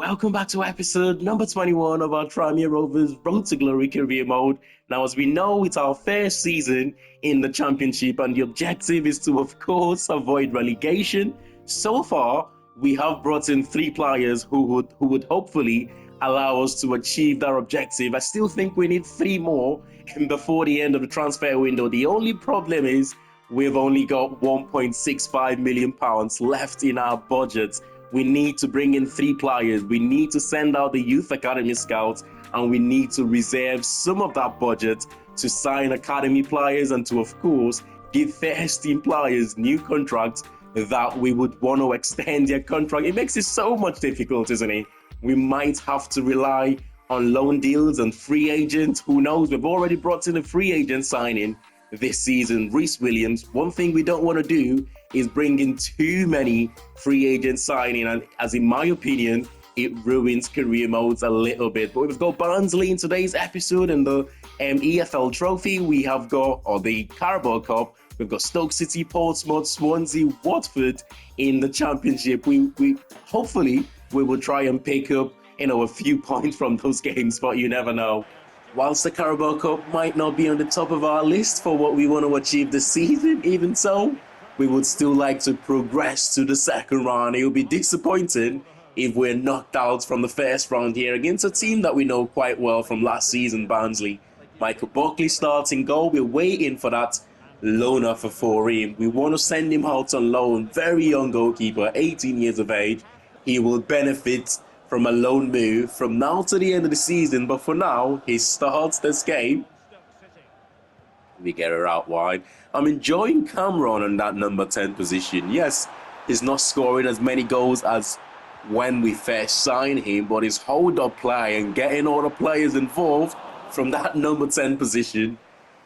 Welcome back to episode number 21 of our Tranmere Rovers Road to Glory career mode. Now, as we know, it's our first season in the championship, and the objective is to, of course, avoid relegation. So far, we have brought in 3 players who would hopefully allow us to achieve that objective. I still think we need 3 more before the end of the transfer window. The only problem is we've only got £1.65 million left in our budget. We need to bring in 3 players. We need to send out the youth academy scouts, and we need to reserve some of that budget to sign academy players and to, of course, give first-team players new contracts that we would want to extend their contract. It makes it so much difficult, isn't it? We might have to rely on loan deals and free agents. Who knows? We've already brought in a free agent signing this season, Reece Williams. One thing we don't want to do is bring in too many free agent signing, and as in my opinion, it ruins career modes a little bit. But we've got Barnsley in today's episode in the EFL Trophy. We have got, or the Carabao Cup, we've got Stoke City, Portsmouth, Swansea, Watford in the Championship. We hopefully we will try and pick up a few points from those games, but you never know. Whilst the Carabao Cup might not be on the top of our list for what we want to achieve this season, even so, we would still like to progress to the second round. It would be disappointing if we're knocked out from the first round here against a team that we know quite well from last season, Barnsley. Michael Buckley starts in goal. We're waiting for that loan offer for him. We want to send him out on loan. Very young goalkeeper, 18 years of age. He will benefit from a loan move from now to the end of the season, but for now, he starts this game. We get her out wide. I'm enjoying Cameron on that number 10 position. Yes, he's not scoring as many goals as when we first signed him, but his hold-up play and getting all the players involved from that number 10 position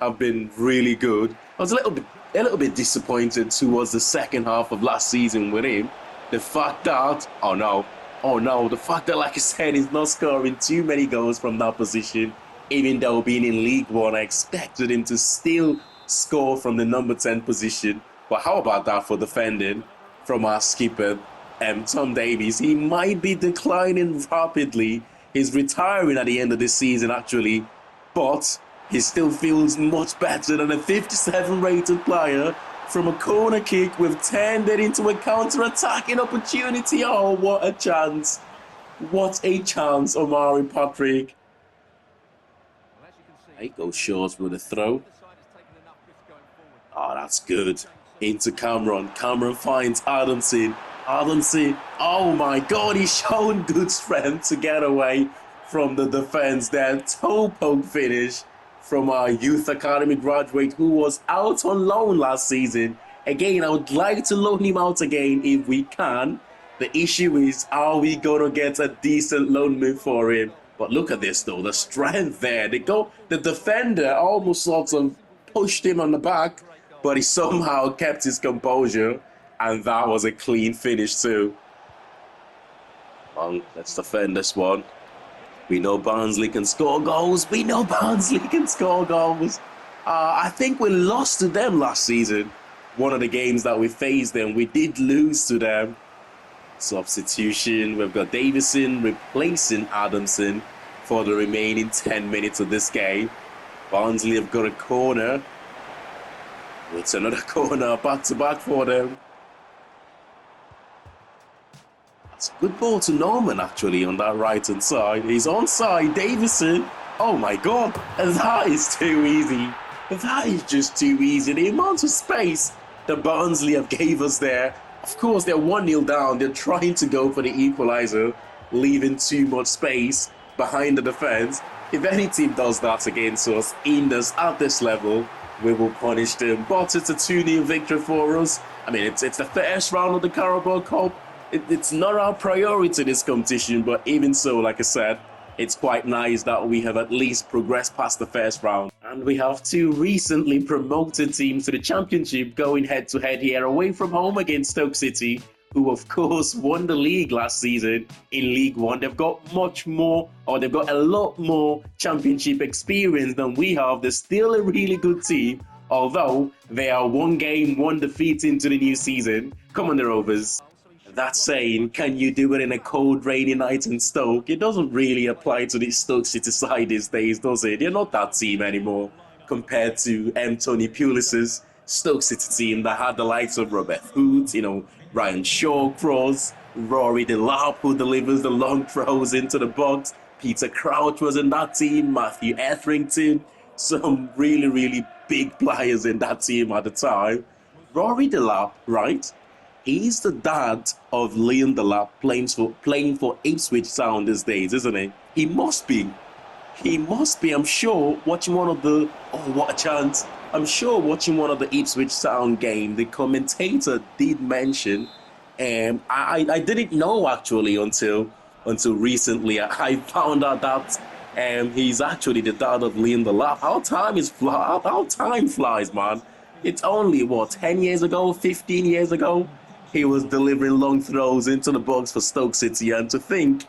have been really good. I was a little bit disappointed towards the second half of last season with him. The fact that, the fact that, like I said, he's not scoring too many goals from that position. Even though being in League One, I expected him to still score from the number 10 position. But how about that for defending from our skipper, Tom Davies? He might be declining rapidly. He's retiring at the end of this season, actually. But he still feels much better than a 57 rated player. From a corner kick, we've turned it into a counter-attacking opportunity. Oh, what a chance. What a chance, Omari Patrick. He goes short with a throw. Oh, that's good. Into Cameron. Cameron finds Adamson. Oh my God, he's shown good strength to get away from the defense there. Toe poke finish from our youth academy graduate who was out on loan last season. Again, I would like to loan him out again if we can. The issue is, are we going to get a decent loan move for him? But look at this though, the strength there. The defender almost sort of pushed him on the back, but he somehow kept his composure, and that was a clean finish too. Well, let's defend this one. We know Barnsley can score goals. I think we lost to them last season. One of the games that we faced them, we did lose to them. Substitution, we've got Davison replacing Adamson for the remaining 10 minutes of this game. Barnsley have got a corner. It's another corner, back-to-back for them. That's a good ball to Norman, actually, on that right-hand side. He's onside, Davison. Oh my God, that is too easy. That is just too easy. The amount of space that Barnsley have gave us there. Of course, they're 1-0 down. They're trying to go for the equaliser, leaving too much space behind the defence. If any team does that against us at this level, we will punish them. But it's a 2-0 victory for us. I mean, it's the first round of the Carabao Cup. It's not our priority, this competition, but even so, like I said, it's quite nice that we have at least progressed past the first round. And we have 2 recently promoted teams to the Championship going head-to-head here away from home against Stoke City, who of course won the league last season in League One. They've got they've got a lot more Championship experience than we have. They're still a really good team, although they are 1 game, 1 defeat into the new season. Come on, the Rovers. That saying, can you do it in a cold, rainy night in Stoke? It doesn't really apply to the Stoke City side these days, does it? They're not that team anymore compared to Tony Pulis's Stoke City team that had the likes of Robert Hood, Ryan Shawcross, Rory Delap, who delivers the long throws into the box. Peter Crouch was in that team, Matthew Etherington, some really, really big players in that team at the time. Rory Delap, right? He's the dad of Liam Delap playing for Ipswich Town these days, isn't he? He must be. He must be. I'm sure watching one of the what a chance. I'm sure watching one of the Ipswich Town game, the commentator did mention, I didn't know actually until recently. I found out that he's actually the dad of Liam Delap. How time flies, man. It's only what 10 years ago, 15 years ago. He was delivering long throws into the box for Stoke City, and to think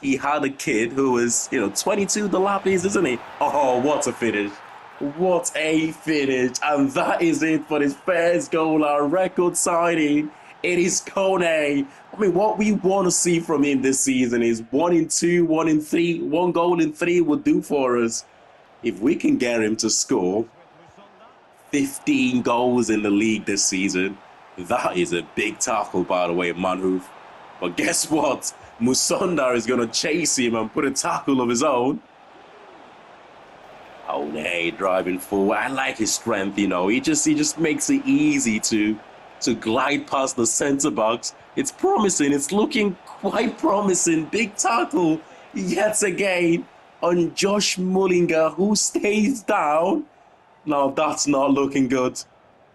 he had a kid who was, 22 the lappies, isn't he? Oh, what a finish. What a finish. And that is it for his first goal, our record signing. It is Kone. I mean, what we want to see from him this season is 1 in 2, 1 in 3, 1 goal in 3 will do for us. If we can get him to score 15 goals in the league this season, that is a big tackle, by the way, Manhoof. But guess what? Musonda is going to chase him and put a tackle of his own. Oh, hey, driving forward. I like his strength, He just makes it easy to glide past the centre backs. It's promising. It's looking quite promising. Big tackle yet again on Josh Mullinger, who stays down. Now, that's not looking good.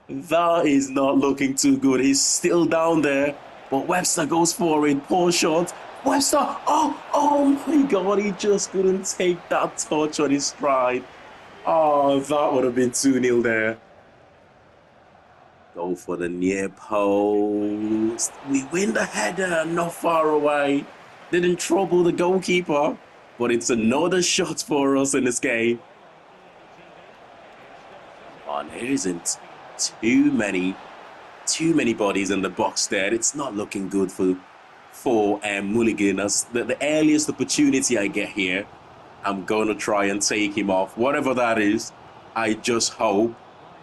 That is not looking too good. He's still down there. But Webster goes for it. Poor shot. Webster. Oh my God. He just couldn't take that touch on his stride. Oh, that would have been 2-0 there. Go for the near post. We win the header. Not far away. Didn't trouble the goalkeeper. But it's another shot for us in this game. And there isn't too many bodies in the box there. It's not looking good for Mulligan. As the earliest opportunity I get here, I'm going to try and take him off. Whatever that is, I just hope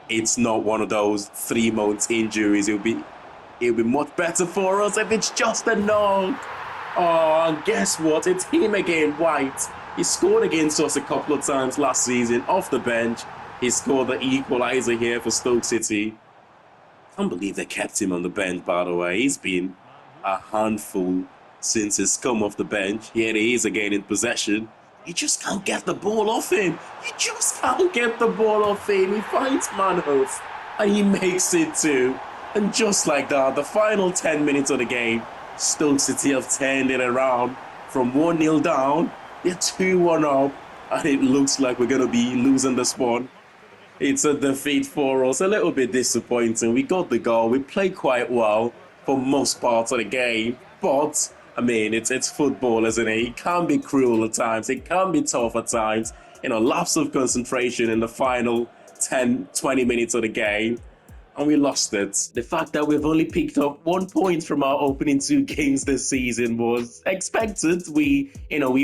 it's not one of those 3-month injuries. It'll be much better for us if it's just a knock. Oh, and guess what? It's him again, White. He scored against us a couple of times last season off the bench. He scored the equaliser here for Stoke City. Can't believe they kept him on the bench, by the way. He's been a handful since he's come off the bench. Here he is again in possession. He just can't get the ball off him. He just can't get the ball off him. He finds Manhoof and he makes it too. And just like that, the final 10 minutes of the game, Stoke City have turned it around from 1-0 down. They're 2-1 up, and it looks like we're going to be losing this one. It's a defeat for us, a little bit disappointing. We got the goal, we played quite well for most parts of the game, but I mean, it's football, isn't it? It can be cruel at times, it can be tough at times. Lapse of concentration in the final 10, 20 minutes of the game, and we lost it. The fact that we've only picked up 1 point from our opening 2 games this season was expected. We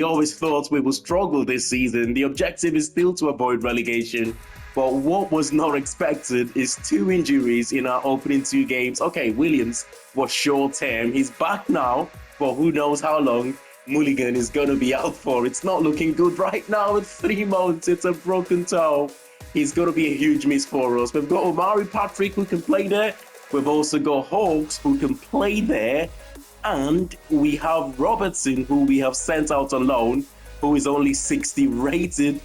always thought we would struggle this season. The objective is still to avoid relegation. But what was not expected is 2 injuries in our opening 2 games. Okay, Williams was short term. He's back now, but who knows how long Mulligan is going to be out for. It's not looking good right now with 3 months. It's a broken toe. He's going to be a huge miss for us. We've got Omari Patrick who can play there. We've also got Hawks who can play there. And we have Robertson who we have sent out on loan, who is only 60 rated.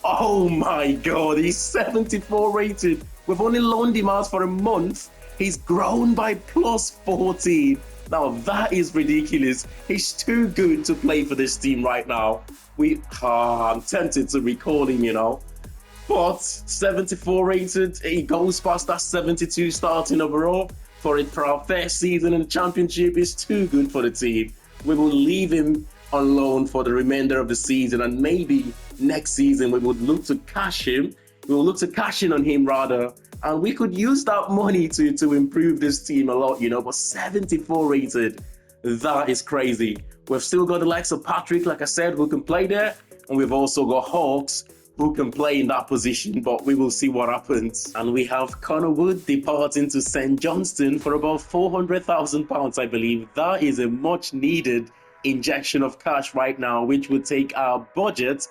Oh my God, he's 74 rated. We've only loaned him out for a month. He's grown by plus 14. Now that is ridiculous. He's too good to play for this team right now. I'm tempted to recall him, But 74 rated, he goes past that 72 starting overall. For our first season in the Championship, is too good for the team. We will leave him on loan for the remainder of the season, and maybe next season we would look to cash him We will look to cash in on him rather, and we could use that money to improve this team a lot, you know. But 74 rated, that is crazy. We've still got the likes of Patrick, like I said, who can play there, and we've also got Hawks who can play in that position, but we will see what happens. And we have Connor Wood departing to St Johnston for about £400,000, I believe. That is a much needed injection of cash right now, which would take our budget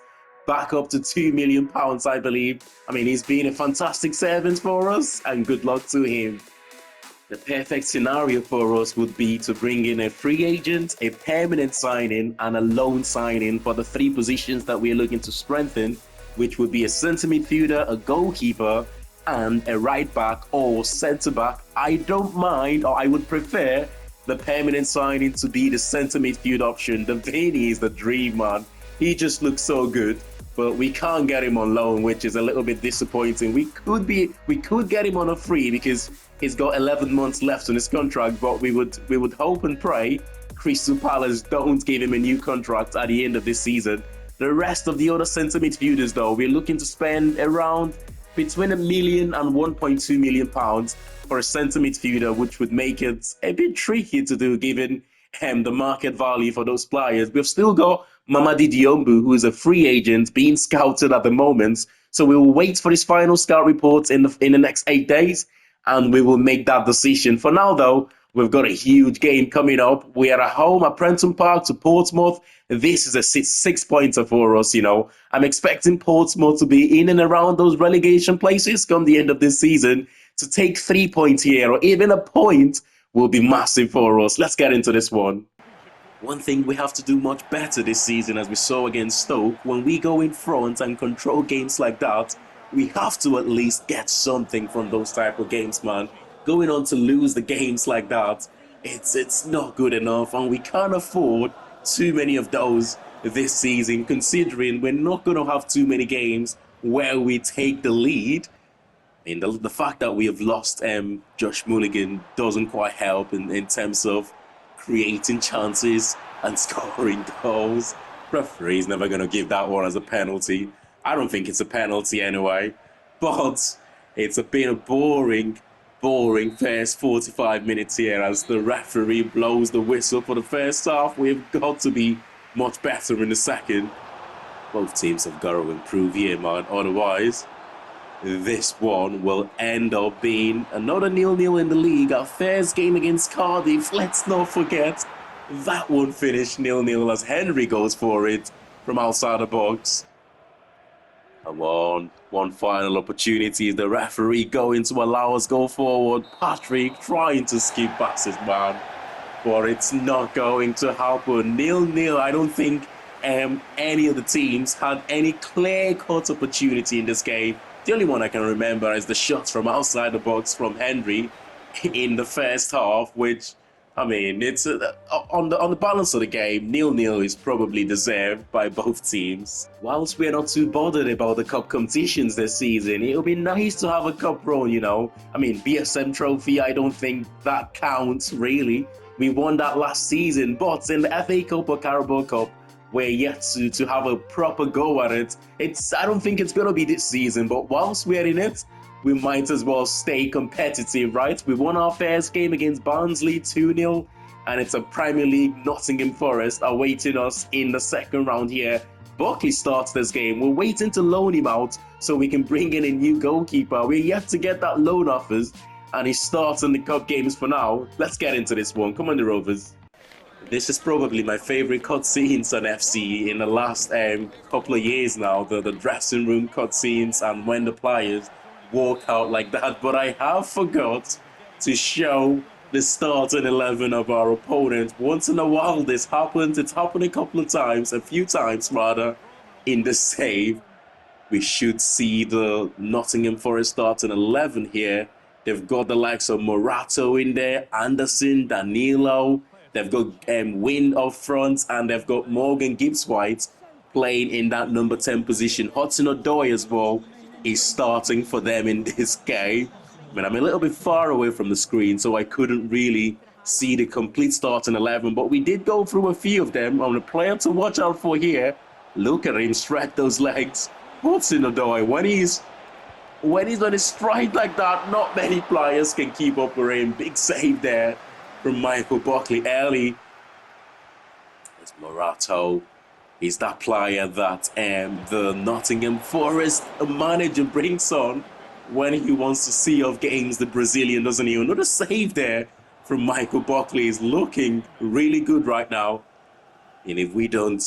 back up to £2 million, I believe. I mean, he's been a fantastic servant for us, and good luck to him. The perfect scenario for us would be to bring in a free agent, a permanent signing, and a loan signing for the three positions that we're looking to strengthen, which would be a centre midfielder, a goalkeeper, and a right back or centre back. I don't mind, or I would prefer the permanent signing to be the centre midfield option. The Vinny is the dream, man. He just looks so good, but we can't get him on loan, which is a little bit disappointing. We could get him on a free because he's got 11 months left on his contract, but we would hope and pray Crystal Palace don't give him a new contract at the end of this season. The rest of the other centre midfielders, though, we're looking to spend around between £1 million and £1.2 million for a centre midfielder, which would make it a bit tricky to do given the market value for those players. We've still got Mamadi Diombu, who is a free agent being scouted at the moment. So we will wait for his final scout reports in the next 8 days, and we will make that decision. For now, though, we've got a huge game coming up. We are at home at Prenton Park to Portsmouth. This is a six-pointer for us, you know. I'm expecting Portsmouth to be in and around those relegation places come the end of this season. To take 3 points here, or even a point, will be massive for us. Let's get into this one. One thing we have to do much better this season, as we saw against Stoke, when we go in front and control games like that, we have to at least get something from those type of games, man. Going on to lose the games like that, it's not good enough, and we can't afford too many of those this season, considering we're not going to have too many games where we take the lead. I mean, the fact that we have lost Josh Mulligan doesn't quite help in terms of creating chances and scoring goals. Referee's never going to give that one as a penalty. I don't think it's a penalty anyway. But it's been a boring first 45 minutes here as the referee blows the whistle for the first half. We've got to be much better in the second. Both teams have got to improve here, man. Otherwise, this one will end up being another 0-0 in the league. Our first game against Cardiff, let's not forget, that one finished 0-0 as Henry goes for it from outside the box. Come on, one final opportunity. Is the referee going to allow us go forward? Patrick trying to skip passes, man. But it's not going to happen. 0-0. I don't think any of the teams had any clear-cut opportunity in this game. The only one I can remember is the shots from outside the box from Henry in the first half, which, I mean, it's on the balance of the game, 0-0 is probably deserved by both teams. Whilst we're not too bothered about the cup competitions this season, it'll be nice to have a cup run, you know. I mean, BSM Trophy, I don't think that counts, really. We won that last season, but in the FA Cup or Carabao Cup, we're yet to have a proper go at it. I don't think it's going to be this season, but whilst we're in it, we might as well stay competitive, right? We won our first game against Barnsley 2-0, and it's a Premier League Nottingham Forest awaiting us in the second round here. Buckley starts this game. We're waiting to loan him out so we can bring in a new goalkeeper. We're yet to get that loan offers, and he starts in the cup games for now. Let's get into this one. Come on, the Rovers. This is probably my favorite cutscenes on FC in the last couple of years now. The dressing room cutscenes and when the players walk out like that. But I have forgot to show the starting 11 of our opponent. Once in a while this happens. It's happened a few times rather, in the save. We should see the Nottingham Forest starting 11 here. They've got the likes of Morato in there, Anderson, Danilo. They've got Wynn up front, and they've got Morgan Gibbs-White playing in that number 10 position. Hudson-Odoi as well is starting for them in this game. I mean, I'm a little bit far away from the screen, so I couldn't really see the complete starting 11, but we did go through a few of them. On a player to watch out for here. Look at him stretch those legs. Hudson-Odoi, when he's when he's on a strike like that, not many players can keep up with him. Big save there from Michael Buckley early. It's Morato. He's that player that the Nottingham Forest manager brings on when he wants to see off games, the Brazilian, doesn't he? Another save there from Michael Buckley. Is looking really good right now. And if we don't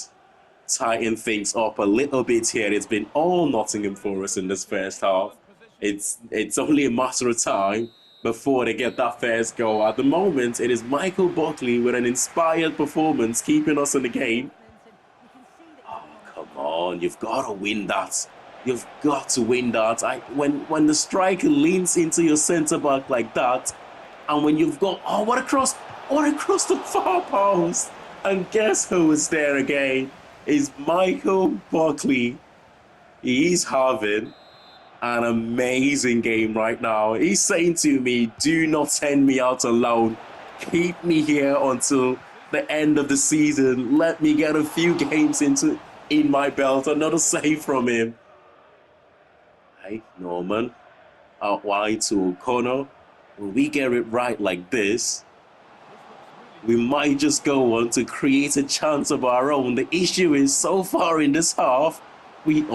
tighten things up a little bit here, it's been all Nottingham Forest in this first half. It's only a matter of time before they get that first goal. At the moment, it is Michael Buckley with an inspired performance keeping us in the game. Come on, you've got to win that. You've got to win that. When the striker leans into your centre back like that, and when you've got what across the far post, and guess who is there again? Is Michael Buckley. He's having an amazing game right now. He's saying to me, "Do not send me out alone. Keep me here until the end of the season. Let me get a few games in my belt." Another save from him. Hey, Norman. Out wide to O'Connor. When we get it right like this, we might just go on to create a chance of our own. The issue is, so far in this half,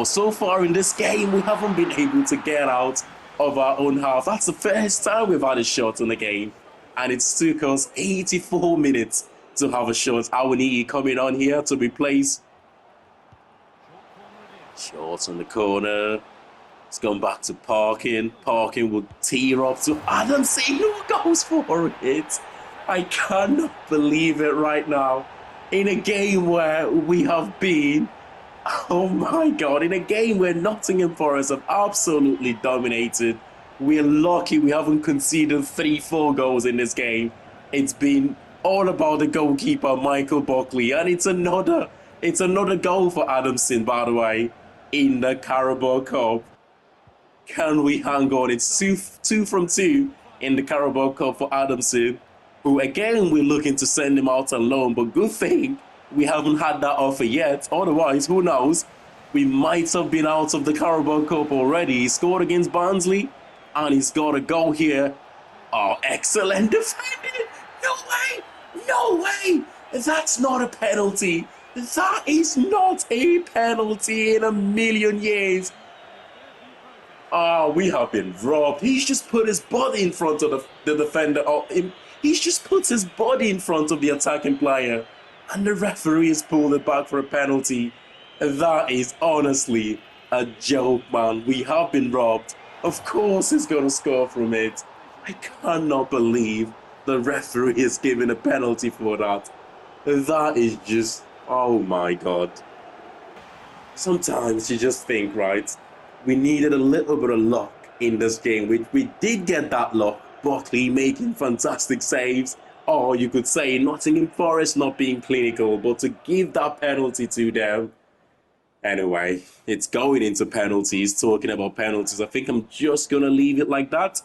so far in this game, we haven't been able to get out of our own half. That's the first time we've had a shot in the game, and it took us 84 minutes to have a shot. Awaniyi coming on here to replace. Short on the corner. It's gone back to Parkin. Parkin will tear up to Adamson, who goes for it. I cannot believe it right now. In a game where we have been, oh my God, in a game where Nottingham Forest have absolutely dominated. We're lucky we haven't conceded 3-4 goals in this game. It's been all about the goalkeeper, Michael Buckley, and it's another goal for Adamson, by the way, in the Carabao Cup. Can we hang on? It's two from two in the Carabao Cup for Adamson, who again we're looking to send him out alone, but good thing we haven't had that offer yet. Otherwise, who knows? We might have been out of the Carabao Cup already. He scored against Barnsley, and he's got a goal here. Oh, excellent defending! No way! No way! That's not a penalty. That is not a penalty in a million years. We have been robbed. He's just put his body in front of the defender. He's just put his body in front of the attacking player. And the referee has pulled it back for a penalty. That is honestly a joke, man. We have been robbed. Of course he's going to score from it. I cannot believe the referee is giving a penalty for that. That is just, oh my God. Sometimes you just think, right, we needed a little bit of luck in this game. We did get that luck. Buckley making fantastic saves. Or you could say Nottingham Forest not being clinical, but to give that penalty to them. Anyway, it's going into penalties. Talking about penalties, I think I'm just going to leave it like that.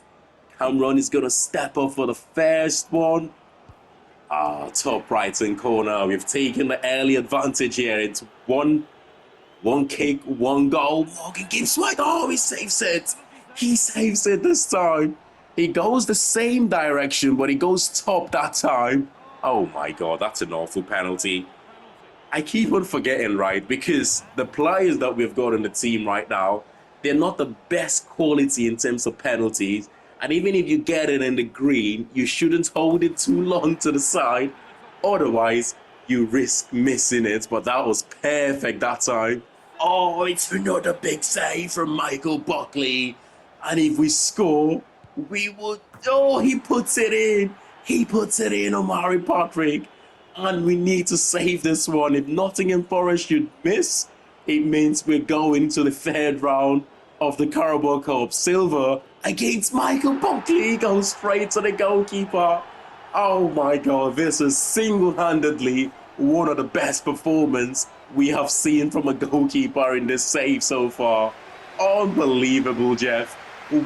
Cameron is going to step up for the first one. Top right-hand corner. We've taken the early advantage here. It's one kick, one goal. Morgan gives White. Oh, he saves it. He saves it this time. He goes the same direction, but he goes top that time. Oh my God, that's an awful penalty. I keep on forgetting, right? Because the players that we've got on the team right now, they're not the best quality in terms of penalties. And even if you get it in the green, you shouldn't hold it too long to the side. Otherwise, you risk missing it. But that was perfect that time. Oh, it's another big save from Michael Buckley. And if we score, we would. Oh, he puts it in. He puts it in, Omari Patrick. And we need to save this one. If Nottingham Forest should miss, it means we're going to the third round of the Carabao Cup. Silver against Michael Buckley goes straight to the goalkeeper. Oh my God, this is single-handedly one of the best performances we have seen from a goalkeeper in this save so far. Unbelievable, Jeff.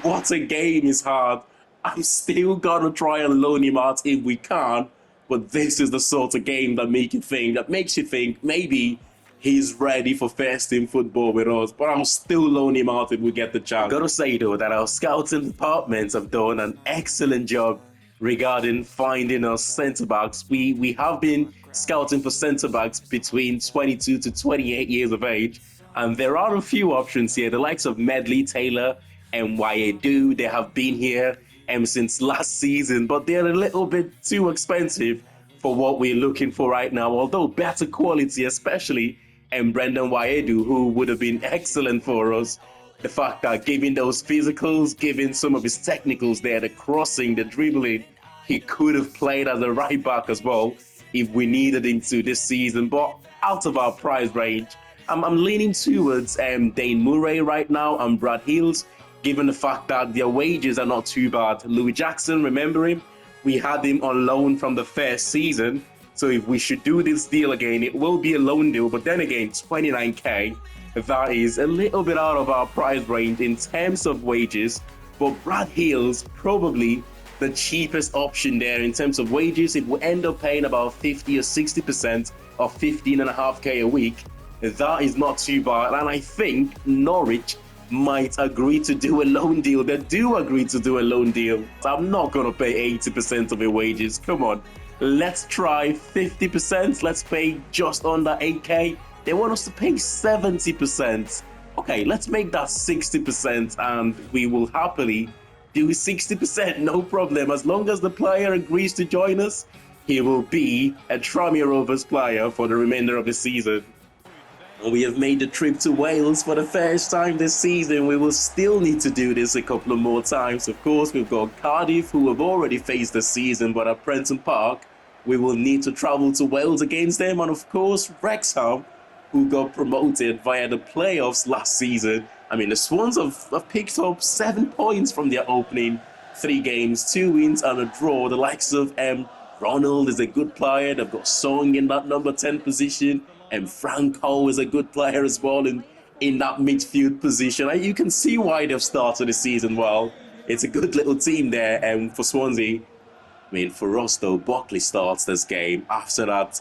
What a game he's had. I'm still gonna try and loan him out if we can, but this is the sort of game that makes you think maybe he's ready for first team football with us, but I'll still loan him out if we get the chance. I've got to say though that our scouting departments have done an excellent job regarding finding us centre backs. We have been scouting for centre backs between 22 to 28 years of age, and there are a few options here. The likes of Medley, Taylor, and Wayedu, they have been here since last season, but they're a little bit too expensive for what we're looking for right now. Although better quality, especially Brendan Wayedu, who would have been excellent for us. The fact that giving those physicals, giving some of his technicals there, the crossing, the dribbling, he could have played as a right back as well if we needed him to this season. But out of our price range, I'm leaning towards Dane Murray right now and Brad Hills, given the fact that their wages are not too bad. Louis Jackson, remember him? We had him on loan from the first season. So if we should do this deal again, it will be a loan deal. But then again, 29k, that is a little bit out of our price range in terms of wages. But Brad Hills, probably the cheapest option there in terms of wages. If we end up paying about 50 or 60% of 15.5k a week, that is not too bad. And I think Norwich might agree to do a loan deal. They do agree to do a loan deal. I'm not going to pay 80% of your wages. Come on. Let's try 50%. Let's pay just under 8k. They want us to pay 70%. Okay, let's make that 60% and we will happily do 60%. No problem. As long as the player agrees to join us, he will be a Tranmere Rovers player for the remainder of the season. We have made the trip to Wales for the first time this season. We will still need to do this a couple of more times. Of course, we've got Cardiff, who have already faced the season, but at Prenton Park, we will need to travel to Wales against them. And of course, Wrexham, who got promoted via the playoffs last season. I mean, the Swans have picked up 7 points from their opening 3 games, 2 wins and a draw. The likes of Ronald is a good player. They've got Song in that number 10 position. And Franco is a good player as well in that midfield position. And you can see why they've started the season well. It's a good little team there for Swansea. I mean, for us, though, Buckley starts this game after that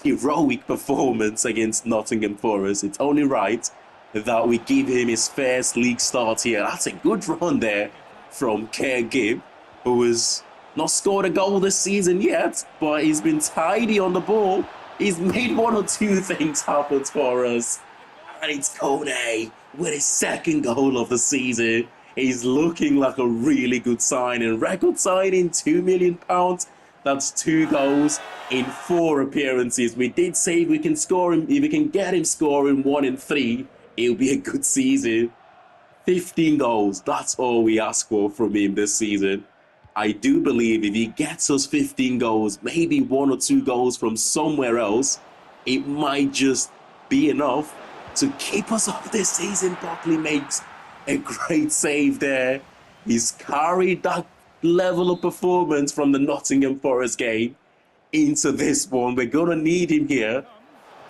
heroic performance against Nottingham Forest. It's only right that we give him his first league start here. That's a good run there from Kerr Gibb, who has not scored a goal this season yet, but he's been tidy on the ball. He's made 1 or 2 things happen for us. And it's Kone with his second goal of the season. He's looking like a really good signing. Record signing, £2 million. That's 2 goals in 4 appearances. We did say if we can score him, if we can get him scoring 1 in 3, it'll be a good season. 15 goals, that's all we ask for from him this season. I do believe if he gets us 15 goals, maybe 1 or 2 goals from somewhere else, it might just be enough to keep us up this season. Buckley makes a great save there. He's carried that level of performance from the Nottingham Forest game into this one. We're going to need him here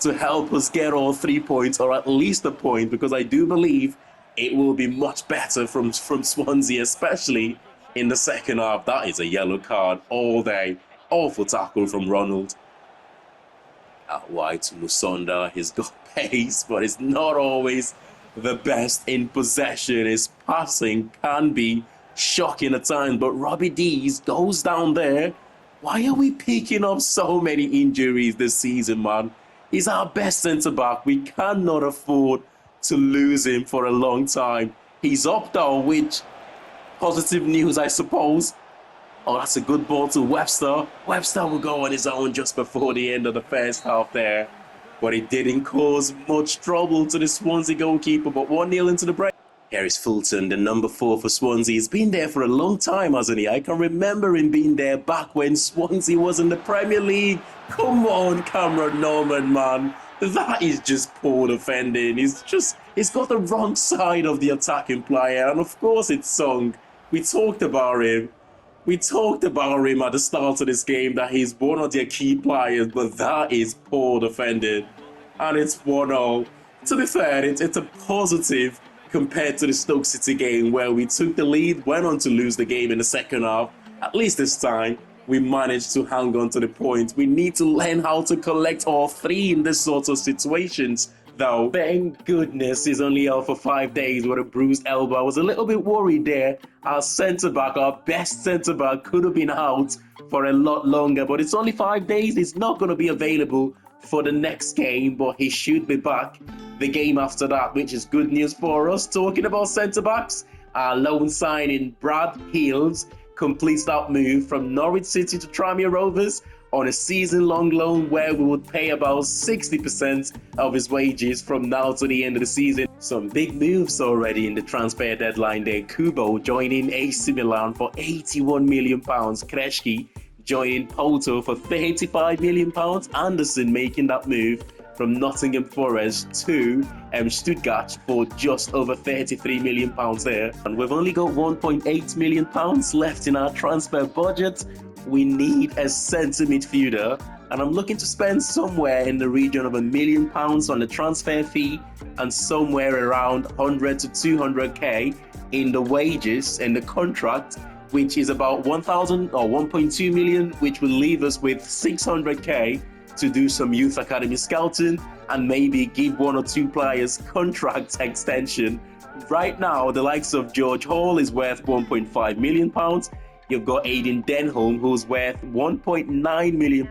to help us get all 3 points, or at least a point, because I do believe it will be much better from Swansea, especially in the second half. That is a yellow card all day. Awful tackle from Ronald. Out wide to Musonda. He's got pace, but it's not always the best in possession. His passing can be shocking at times, but Robbie Dees goes down there. Why are we picking up so many injuries this season, man? He's our best centre-back. We cannot afford to lose him for a long time. He's up though, which positive news, I suppose. Oh, that's a good ball to Webster. Webster will go on his own just before the end of the first half there. But it didn't cause much trouble to the Swansea goalkeeper, but 1-0 into the break. Here is Fulton, the number 4 for Swansea. He's been there for a long time, hasn't he? I can remember him being there back when Swansea was in the Premier League. Come on, Cameron Norman, man. That is just poor defending. He's got the wrong side of the attacking player. And of course it's Song. We talked about him. We talked about him at the start of this game, that he's one of their key players, but that is poor defending. And it's 1-0. To be fair, it's a positive compared to the Stoke City game where we took the lead, went on to lose the game in the second half. At least this time, we managed to hang on to the point. We need to learn how to collect all three in this sort of situations. Though, thank goodness he's only out for 5 days with a bruised elbow. I was a little bit worried there. Our centre-back, our best centre-back, could have been out for a lot longer. But it's only 5 days. He's not going to be available for the next game, but he should be back the game after that, which is good news for us. Talking about centre-backs, our loan signing, Brad Hills, completes that move from Norwich City to Tranmere Rovers on a season-long loan where we would pay about 60% of his wages from now to the end of the season. Some big moves already in the transfer deadline there. Kubo joining AC Milan for £81 million. Kreshki joining Porto for £35 million. Anderson making that move from Nottingham Forest to Stuttgart for just over £33 million there. And we've only got £1.8 million left in our transfer budget. We need a centre midfielder, and I'm looking to spend somewhere in the region of £1 million on the transfer fee and somewhere around 100 to 200k in the wages and the contract, which is about 1,000 or 1.2 million, which will leave us with 600k to do some youth academy scouting and maybe give one or two players contract extension. Right now, the likes of George Hall is worth £1.5 million. You've got Aiden Denholm, who's worth £1.9 million.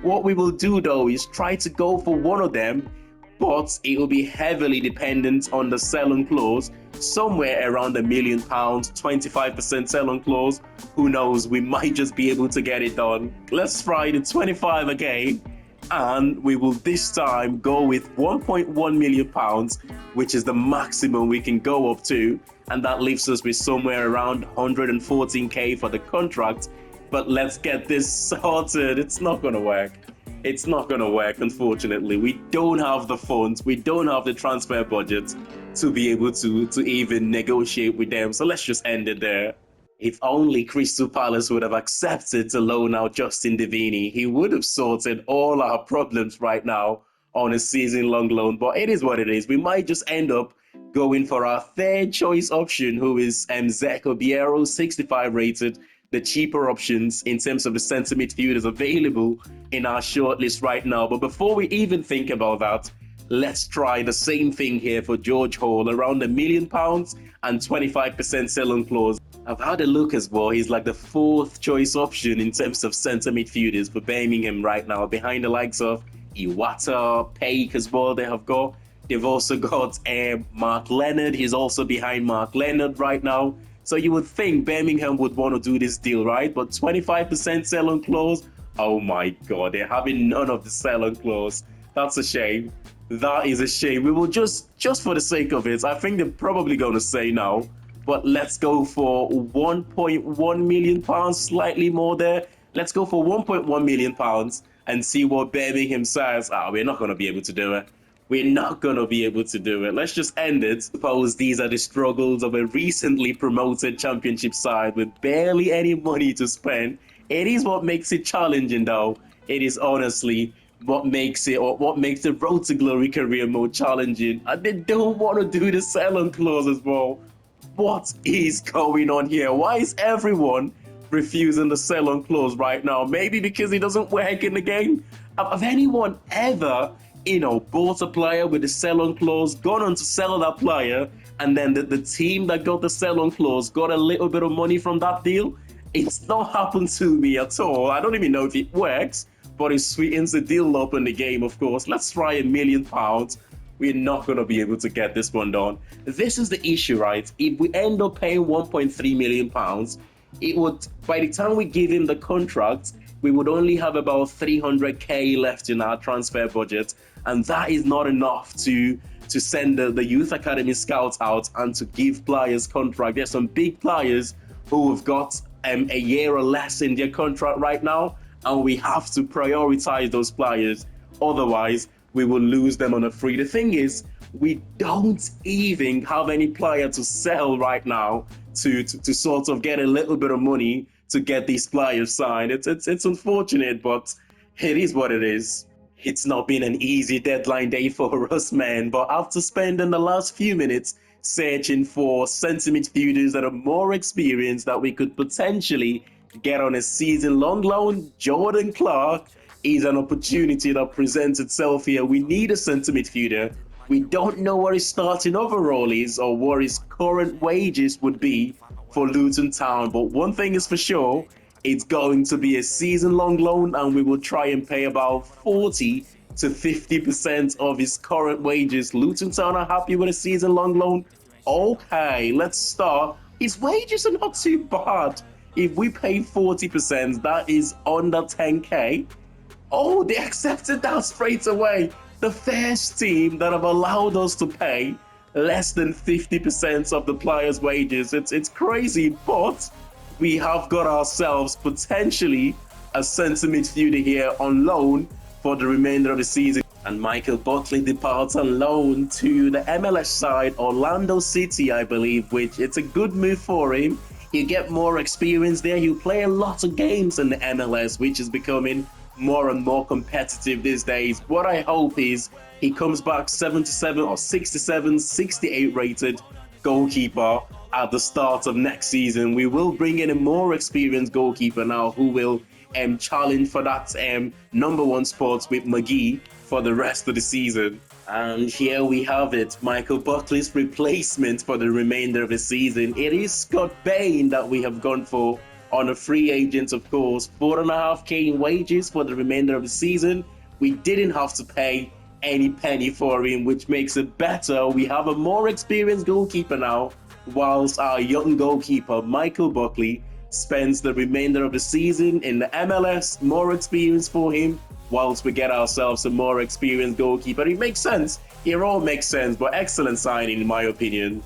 What we will do, though, is try to go for one of them, but it will be heavily dependent on the sell-on clause, somewhere around £1 million, 25% sell-on clause. Who knows, we might just be able to get it done. Let's try the 25 again, and we will this time go with £1.1 million, which is the maximum we can go up to, and that leaves us with somewhere around 114k for the contract. But let's get this sorted. It's not going to work. It's not going to work, unfortunately. We don't have the funds. We don't have the transfer budget to be able to even negotiate with them. So let's just end it there. If only Crystal Palace would have accepted to loan out Justin Divini, he would have sorted all our problems right now on a season-long loan. But it is what it is. We might just end up going for our third choice option, who is Zeko Biero, 65 rated, the cheaper options in terms of the centre midfielders available in our shortlist right now. But before we even think about that, let's try the same thing here for George Hall, around £1 million and 25% sell-on clause. I've had a look as well. He's like the fourth choice option in terms of centre midfielders for Birmingham right now, behind the likes of Iwata, Peik as well. They've also got Mark Leonard. He's also behind Mark Leonard right now. So you would think Birmingham would want to do this deal, right? But 25% sell-on clause, oh my God, they're having none of the sell-on clause. That's a shame. That is a shame. We will just for the sake of it, I think they're probably going to say no. But let's go for £1.1 million, slightly more there. Let's go for £1.1 million and see what Birmingham says. We're not going to be able to do it. We're not going to be able to do it. Let's just end it. Suppose these are the struggles of a recently promoted championship side with barely any money to spend. It is what makes it challenging, though. It is honestly what makes the Road to Glory career mode challenging. And they don't want to do the sell-on clause as well. What is going on here? Why is everyone refusing the sell-on clause right now? Maybe because it doesn't work in the game? Have anyone ever bought a player with the sell-on clause, gone on to sell that player, and then the team that got the sell-on clause got a little bit of money from that deal? It's not happened to me at all. I don't even know if it works, but it sweetens the deal up in the game, of course. Let's try £1 million. We're not going to be able to get this one done. This is the issue, right? If we end up paying £1.3 million, it would, by the time we give him the contract, we would only have about 300k left in our transfer budget, and that is not enough to send the youth academy scouts out and to give players contract. There's some big players who have got a year or less in their contract right now, and we have to prioritize those players. Otherwise, we will lose them on a free. The thing is, we don't even have any player to sell right now to sort of get a little bit of money to get these players signed. It's unfortunate, but it is what it is. It's not been an easy deadline day for us, man. But after spending the last few minutes searching for centre midfielders that are more experienced that we could potentially get on a season-long loan, Jordan Clark is an opportunity that presents itself here. We need a centre midfielder. We don't know what his starting overall is or what his current wages would be for Luton Town, but one thing is for sure, it's going to be a season-long loan, and we will try and pay about 40 to 50% of his current wages. Luton Town are happy with a season-long loan. Okay, let's start. His wages are not too bad. If we pay 40%, that is under 10k. Oh, they accepted that straight away. The first team that have allowed us to pay less than 50% of the players' wages. It's crazy, but we have got ourselves potentially a centre midfielder here on loan for the remainder of the season. And Michael Buckley departs on loan to the MLS side, Orlando City, I believe, which it's a good move for him. He'll get more experience there. He'll play a lot of games in the MLS, which is becoming more and more competitive these days. What I hope is he comes back 77 or 67, 68 rated goalkeeper at the start of next season. We will bring in a more experienced goalkeeper now who will challenge for that #1 spot with McGee for the rest of the season. And here we have it, Michael Buckley's replacement for the remainder of the season. It is Scott Bain that we have gone for on a free agent, of course. 4.5k in wages for the remainder of the season. We didn't have to pay any penny for him, which makes it better. We have a more experienced goalkeeper now, whilst our young goalkeeper, Michael Buckley, spends the remainder of the season in the MLS. More experience for him, whilst we get ourselves a more experienced goalkeeper. It makes sense. It all makes sense, but excellent signing in my opinion.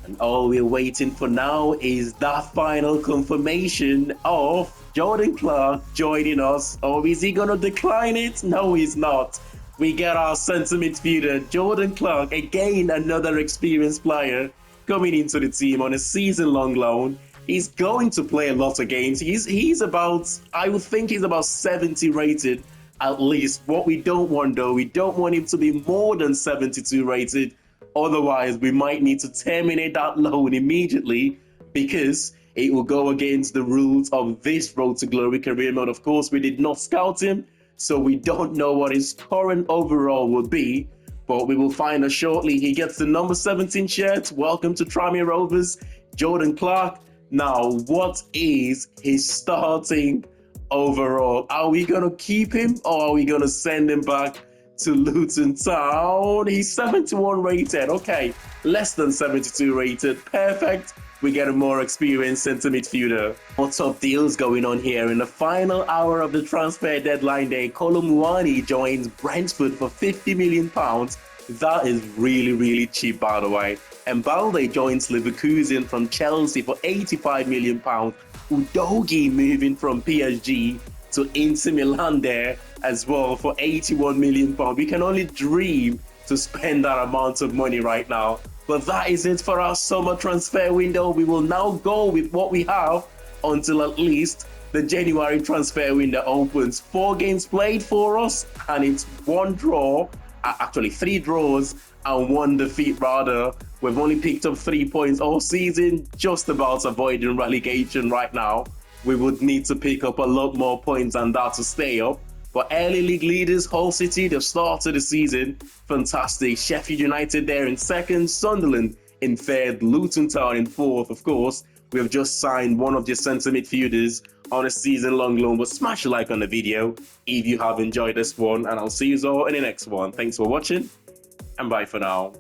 And all we're waiting for now is that final confirmation of Jordan Clark joining us. Or is he going to decline it? No, he's not. We get our centre midfielder, Jordan Clark, again another experienced player coming into the team on a season-long loan. He's going to play a lot of games. He's about, I would think he's about 70 rated at least. What we don't want though, we don't want him to be more than 72 rated. Otherwise, we might need to terminate that loan immediately because it will go against the rules of this Road to Glory career mode. Of course, we did not scout him, so we don't know what his current overall will be, but we will find out shortly. He gets the number 17 shirt. Welcome to Tranmere Rovers, Jordan Clark. Now, what is his starting overall? Are we going to keep him or are we going to send him back to Luton Town? He's 71 rated. Okay, less than 72 rated. Perfect. We get a more experienced centre midfielder. What's up deals going on here? In the final hour of the transfer deadline day, Kolo Muani joins Brentford for £50 million. That is really, really cheap, by the way. And Balde joins Leverkusen from Chelsea for £85 million. Udogie moving from PSG to Inter Milan there as well for £81 million. We can only dream to spend that amount of money right now. But that is it for our summer transfer window. We will now go with what we have until at least the January transfer window opens. 4 games played for us, and it's 1 draw, actually 3 draws and 1 defeat rather. We've only picked up 3 points all season, just about avoiding relegation right now. We would need to pick up a lot more points than that to stay up. But early league leaders, Hull City, they've started the season fantastic. Sheffield United there in 2nd, Sunderland in 3rd, Luton Town in 4th, of course. We have just signed one of their centre midfielders on a season-long loan. But smash a like on the video if you have enjoyed this one, and I'll see you all in the next one. Thanks for watching, and bye for now.